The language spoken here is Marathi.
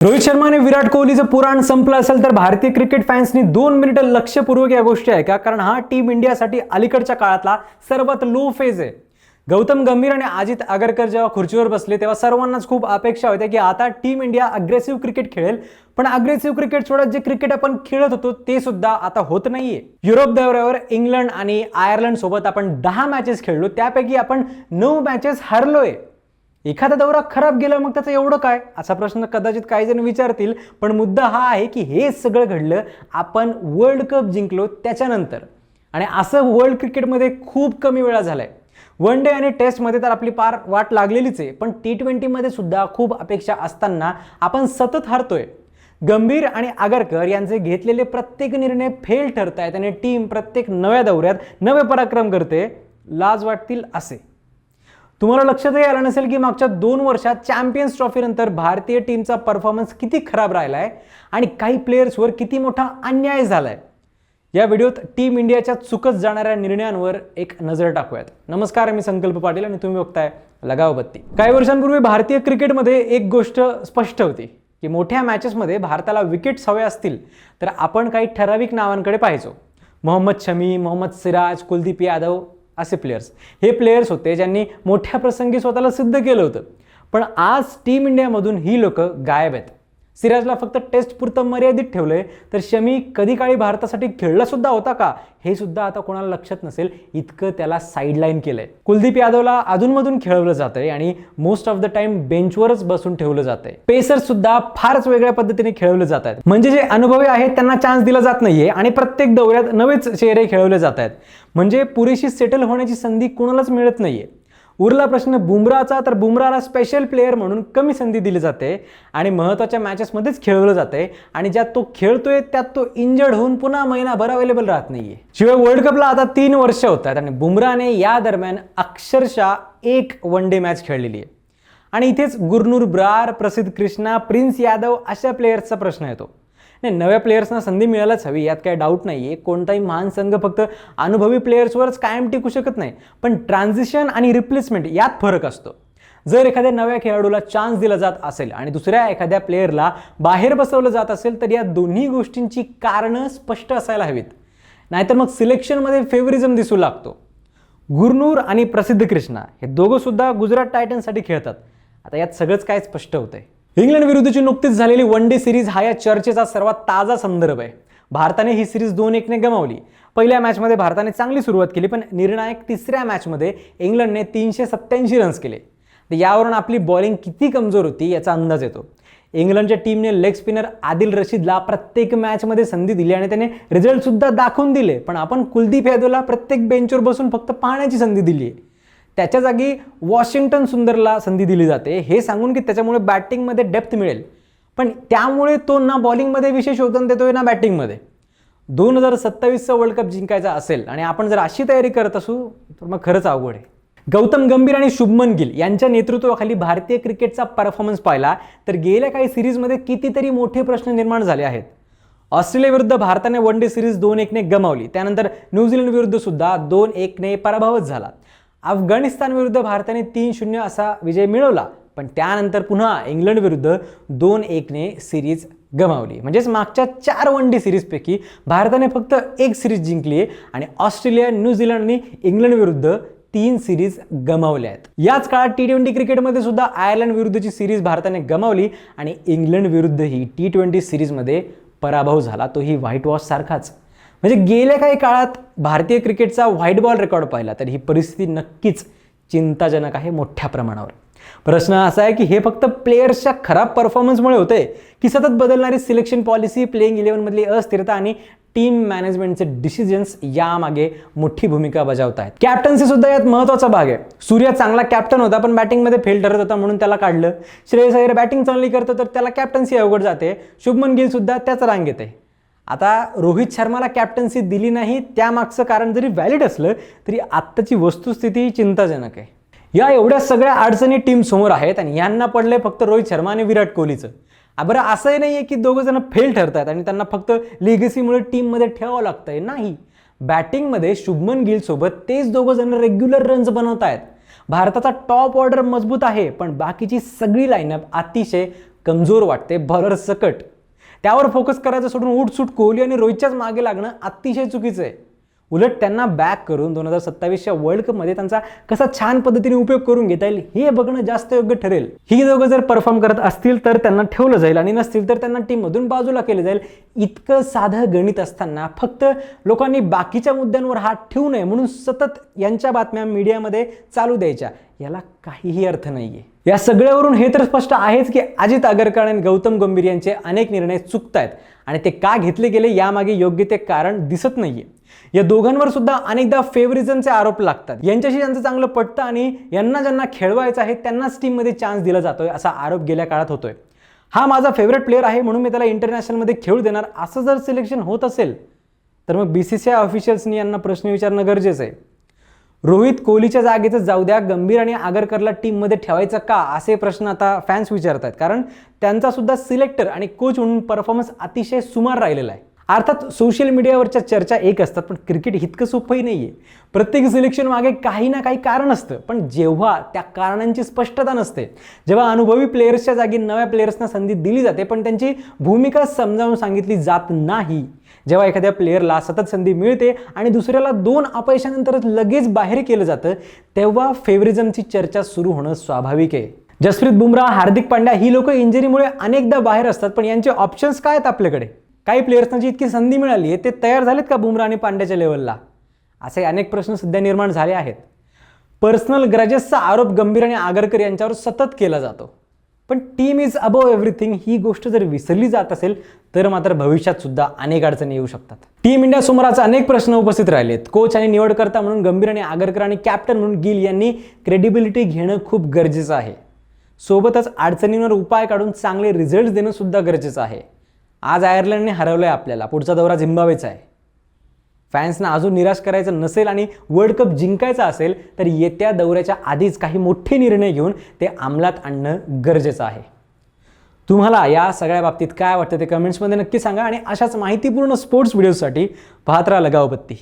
रोहित शर्मा आणि विराट कोहलीचं पुराण संपलं असेल तर भारतीय क्रिकेट फॅन्सनी 2 मिनिटं लक्षपूर्वक या गोष्टी आहे का, कारण हा टीम इंडियासाठी अलीकडच्या काळातला सर्वात लो फेज आहे. गौतम गंभीर आणि अजित आगरकर जेव्हा खुर्चीवर बसले तेव्हा सर्वांनाच खूप अपेक्षा होत्या की आता टीम इंडिया अग्रेसिव्ह क्रिकेट खेळेल, पण अग्रेसिव्ह क्रिकेट सोडत जे क्रिकेट आपण खेळत होतो ते सुद्धा आता होत नाहीये. युरोप दौऱ्यावर इंग्लंड आणि आयर्लंड सोबत आपण 10 मॅचेस खेळलो, त्यापैकी आपण 9 मॅचेस हरलोय. एखादा दौरा खराब गेला मग त्याचं एवढं काय असा प्रश्न कदाचित काही जण विचारतील, पण मुद्दा हा आहे की हे सगळं घडलं आपण वर्ल्ड कप जिंकलो त्याच्यानंतर. आणि असं वर्ल्ड क्रिकेटमध्ये खूप कमी वेळा झालाय. वन डे आणि टेस्टमध्ये तर आपली पार वाट लागलेलीच आहे, पण T20मध्ये सुद्धा खूप अपेक्षा असताना आपण सतत हरतोय. गंभीर आणि आगरकर यांचे घेतलेले प्रत्येक निर्णय फेल ठरत आहेत आणि टीम प्रत्येक नव्या दौऱ्यात नवे पराक्रम करते. लाज वाटतील असे. तुम्हाला लक्षातही आलं नसेल की मागच्या 2 वर्षात चॅम्पियन्स ट्रॉफी नंतर भारतीय टीमचा परफॉर्मन्स किती खराब राहिलाय आणि काही प्लेयर्सवर किती मोठा अन्याय झालाय. या व्हिडिओत टीम इंडियाच्या चुकत जाणाऱ्या निर्णयांवर एक नजर टाकूयात. नमस्कार, मी संकल्प पाटील आणि तुम्ही बघताय लगाव बत्ती. काही वर्षांपूर्वी भारतीय क्रिकेटमध्ये एक गोष्ट स्पष्ट होती की मोठ्या मॅचेसमध्ये भारताला विकेट्स हवे असतील तर आपण काही ठराविक नावांकडे पाहायचो. मोहम्मद शमी, मोहम्मद सिराज, कुलदीप यादव असे प्लेयर्स. हे प्लेयर्स होते ज्यांनी मोठ्या प्रसंगी स्वतःला सिद्ध केलं होतं. पण आज टीम इंडियामधून ही लोक गायब आहेत. सिराजला फक्त टेस्ट पुरतं मर्यादित ठेवलंय, तर शमी कधी काळी भारतासाठी खेळला सुद्धा होता का हे सुद्धा आता कोणाला लक्षात नसेल, इतकं त्याला साईडलाईन केलंय. कुलदीप यादवला अधूनमधून खेळवलं जातंय आणि मोस्ट ऑफ द टाइम बेंचवरच बसून ठेवलं जातंय. पेसर्स सुद्धा फारच वेगळ्या पद्धतीने खेळवले जात आहेत. म्हणजे जे अनुभवी आहेत त्यांना चान्स दिला जात नाहीये आणि प्रत्येक दौऱ्यात नवेच चेहरे खेळवले जात आहेत. म्हणजे पुरेशी सेटल होण्याची संधी कोणालाच मिळत नाहीये. उरला प्रश्न बुमराचा, तर बुमराला स्पेशल प्लेअर म्हणून कमी संधी दिली जाते आणि महत्त्वाच्या मॅचेसमध्येच खेळवलं जाते आणि ज्यात तो खेळतोय त्यात तो इंजर्ड होऊन पुन्हा महिनाभर अवेलेबल राहत नाहीये. शिवाय वर्ल्ड कपला आता 3 वर्ष होत आहेत आणि बुमराने या दरम्यान अक्षरशः 1 वन डे मॅच खेळलेली आहे. आणि इथेच गुरनूर ब्रार, प्रसिद्ध कृष्णा, प्रिन्स यादव अशा प्लेयर्सचा प्रश्न येतो. नाही, नव्या प्लेयर्सना संधी मिळायलाच हवी, यात काही डाऊट नाहीये. कोणताही महान संघ फक्त अनुभवी प्लेयर्सवरच कायम टिकू शकत नाही, पण ट्रान्झिशन आणि रिप्लेसमेंट यात फरक असतो. जर एखाद्या नव्या खेळाडूला चान्स दिला जात असेल आणि दुसऱ्या एखाद्या प्लेयरला बाहेर बसवलं जात असेल तर या दोन्ही गोष्टींची कारणं स्पष्ट असायला हवीत, नाहीतर मग सिलेक्शनमध्ये फेवरिझम दिसू लागतो. गुरनूर आणि प्रसिद्ध कृष्णा हे दोघं सुद्धा गुजरात टायटन्ससाठी खेळतात. आता यात सगळंच काय स्पष्ट होतंय. इंग्लंड विरुद्धची नुकतीच झालेली वन डे सिरीज हा या चर्चेचा सर्वात ताजा संदर्भ आहे. भारताने ही सिरीज 2-1 ने गमावली. पहिल्या मॅचमध्ये भारताने चांगली सुरुवात केली, पण निर्णायक तिसऱ्या मॅचमध्ये इंग्लंडने 387 रन्स केले. तर यावरून आपली बॉलिंग किती कमजोर होती याचा अंदाज येतो. इंग्लंडच्या टीमने लेग स्पिनर आदिल रशीदला प्रत्येक मॅचमध्ये संधी दिली आणि त्याने रिझल्ट सुद्धा दाखवून दिले, पण आपण कुलदीप यादवला प्रत्येक बेंचवर बसून फक्त पाहण्याची संधी दिली आहे. त्याच्या जागी वॉशिंग्टन सुंदरला संधी दिली जाते, हे सांगून की त्याच्यामुळे बॅटिंगमध्ये डेप्थ मिळेल, पण त्यामुळे तो ना बॉलिंगमध्ये विशेष योगदान देतोय ना बॅटिंगमध्ये. 2027चा वर्ल्ड कप जिंकायचा असेल आणि आपण जर अशी तयारी करत असू तर मग खरंच अवघड आहे. गौतम गंभीर आणि शुभमन गिल यांच्या नेतृत्वाखाली भारतीय क्रिकेटचा परफॉर्मन्स पाहिला तर गेल्या काही सिरीजमध्ये कितीतरी मोठे प्रश्न निर्माण झाले आहेत. ऑस्ट्रेलिया विरुद्ध भारताने वन डे सिरीज 2-1 ने गमावली. त्यानंतर न्यूझीलंड विरुद्ध सुद्धा 2-1 ने पराभवच झाला. अफगाणिस्तान विरुद्ध भारताने 3-0 असा विजय मिळवला, पण त्यानंतर पुन्हा इंग्लंड विरुद्ध 2-1 ने सिरीज गमावली. म्हणजेच मागच्या 4 वन डे सिरीजपैकी भारताने फक्त 1 सिरीज जिंकली आहे आणि ऑस्ट्रेलिया, न्यूझीलंड आणि इंग्लंड विरुद्ध 3 सिरीज गमावल्या आहेत. याच काळात T20 क्रिकेटमध्ये सुद्धा आयर्लंड विरुद्धची सिरीज भारताने गमावली आणि इंग्लंड विरुद्ध ही T20 सिरीजमध्ये पराभव झाला, तोही व्हाईट वॉश सारखाच. म्हणजे गेल्या काही काळात भारतीय क्रिकेटचा व्हाईट बॉल रेकॉर्ड पाहिला तर ही परिस्थिती नक्कीच चिंताजनक आहे मोठ्या प्रमाणावर. प्रश्न असा आहे की हे फक्त प्लेयर्सच्या खराब परफॉर्मन्समुळे होते की सतत बदलणारी सिलेक्शन पॉलिसी, प्लेइंग 11 मधली अस्थिरता आणि टीम मॅनेजमेंटचे डिसिजन्स यामागे मोठी भूमिका बजावत आहेत. कॅप्टन्सी सुद्धा यात महत्त्वाचा भाग आहे. सूर्य चांगला कॅप्टन होता पण बॅटिंगमध्ये फेल ठरत होता म्हणून त्याला काढलं. श्रेयस अय्यर बॅटिंग चांगली करतो तर त्याला कॅप्टन्सी अवघड जाते. शुभमन गिल सुद्धा त्याच रांगेत आहे. आता रोहित शर्माला कॅप्टन्सी दिली नाही त्यामागचं कारण जरी व्हॅलिड असलं तरी आत्ताची वस्तुस्थिती चिंताजनक आहे. या एवढ्या सगळ्या अडचणी टीम समोर आहेत आणि यांना पडले फक्त रोहित शर्मा आणि विराट कोहलीचं. बरं, असंही नाही आहे की दोघं जण फेल ठरतात आणि त्यांना फक्त लेगसीमुळे टीममध्ये ठेवावं लागतंय. नाही, बॅटिंगमध्ये शुभमन गिल सोबत तेच दोघं जण रेग्युलर रन्स बनवत आहेत. भारताचा टॉप ऑर्डर मजबूत आहे, पण बाकीची सगळी लाईनअप अतिशय कमजोर वाटते, बॉलर सकट. त्यावर फोकस करायचं सोडून उठसूट कोहली आणि रोहितच्याच मागे लागणं अतिशय चुकीचं आहे. उलट त्यांना बॅक करून 2027च्या वर्ल्ड कपमध्ये त्यांचा कसा छान पद्धतीने उपयोग करून घेता येईल हे बघणं जास्त योग्य ठरेल. ही दोघं जर परफॉर्म करत असतील तर त्यांना ठेवलं जाईल आणि नसतील तर त्यांना टीममधून बाजूला केलं जाईल. इतकं साधं गणित असताना फक्त लोकांनी बाकीच्या मुद्द्यांवर हात ठेवू नये म्हणून सतत यांच्या बातम्या मीडियामध्ये चालू द्यायच्या, याला काहीही अर्थ नाहीये. या सगळ्यावरून हे तर स्पष्ट आहेच की अजित आगरकर आणि गौतम गंभीर यांचे अनेक निर्णय चुकतायत आणि ते का घेतले गेले यामागे योग्य ते कारण दिसत नाहीये. या दोघांवर सुद्धा अनेकदा फेवरिझमचे आरोप लागतात. यांच्याशी त्यांचं चांगलं पटतं आणि यांना ज्यांना खेळवायचं आहे त्यांनाच टीममध्ये चान्स दिला जातोय असा आरोप गेल्या काळात होतोय. हा माझा फेवरेट प्लेअर आहे म्हणून मी त्याला इंटरनॅशनलमध्ये खेळू देणार असं जर सिलेक्शन होत असेल तर मग BCCI ऑफिशियल्सनी यांना प्रश्न विचारणं गरजेचं आहे. रोहित कोहलीच्या जागेचं जाऊ द्या, गंभीर आणि आगरकरला टीममध्ये ठेवायचं का असे प्रश्न आता फॅन्स विचारत आहेत, कारण त्यांचा सुद्धा सिलेक्टर आणि कोच म्हणून परफॉर्मन्स अतिशय सुमार राहिलेला आहे. अर्थात सोशल मीडियावरच्या चर्चा एक असतात, पण क्रिकेट इतकं सोपंही नाहीये. प्रत्येक सिलेक्शन मागे काही ना काही कारण असतं, पण जेव्हा त्या कारणांची स्पष्टता नसते, जेव्हा अनुभवी प्लेयर्सच्या जागी नव्या प्लेयर्सना संधी दिली जाते पण त्यांची भूमिका समजावून सांगितली जात नाही, जेव्हा एखाद्या प्लेयरला सतत संधी मिळते आणि दुसऱ्याला 2 अपयशानंतरच लगेच बाहेर केलं जातं, तेव्हा फेवरिझमची चर्चा सुरू होणं स्वाभाविक आहे. जसप्रीत बुमराह, हार्दिक पांड्या ही लोक इंजरीमुळे अनेकदा बाहेर असतात, पण यांचे ऑप्शन्स काय आहेत आपल्याकडे? काही प्लेयर्सना जी इतकी संधी मिळाली आहे ते तयार झालेत का बुमराह आणि पांड्याच्या लेवलला? असे अनेक प्रश्न सध्या निर्माण झाले आहेत. पर्सनल ग्रजेसचा आरोप गंभीर आणि आगरकर यांच्यावर सतत केला जातो, पण टीम इज अबव्ह एव्हरीथिंग ही गोष्ट जर विसरली जात असेल तर मात्र भविष्यात सुद्धा अनेक अडचणी येऊ शकतात. टीम इंडिया समोर आज अनेक प्रश्न उपस्थित राहिलेत. कोच आणि निवडकर्ता म्हणून गंभीर आणि आगरकर आणि कॅप्टन म्हणून गिल यांनी क्रेडिबिलिटी घेणं खूप गरजेचं आहे. सोबतच अडचणींवर उपाय काढून चांगले रिझल्ट देणं सुद्धा गरजेचं आहे. आज आयर्लंडने हरवलंय आपल्याला, पुढचा दौरा झिम्बाब्वेचा आहे. फॅन्सना अजून निराश करायचं नसेल आणि वर्ल्ड कप जिंकायचा असेल तर येत्या दौऱ्याच्या आधीच काही मोठे निर्णय घेऊन ते अंमलात आणणं गरजेचं आहे. तुम्हाला या सगळ्या बाबतीत काय वाटतं ते कमेंट्समध्ये नक्की सांगा आणि अशाच माहितीपूर्ण स्पोर्ट्स व्हिडिओसाठी पाहत राहा लगावबत्ती.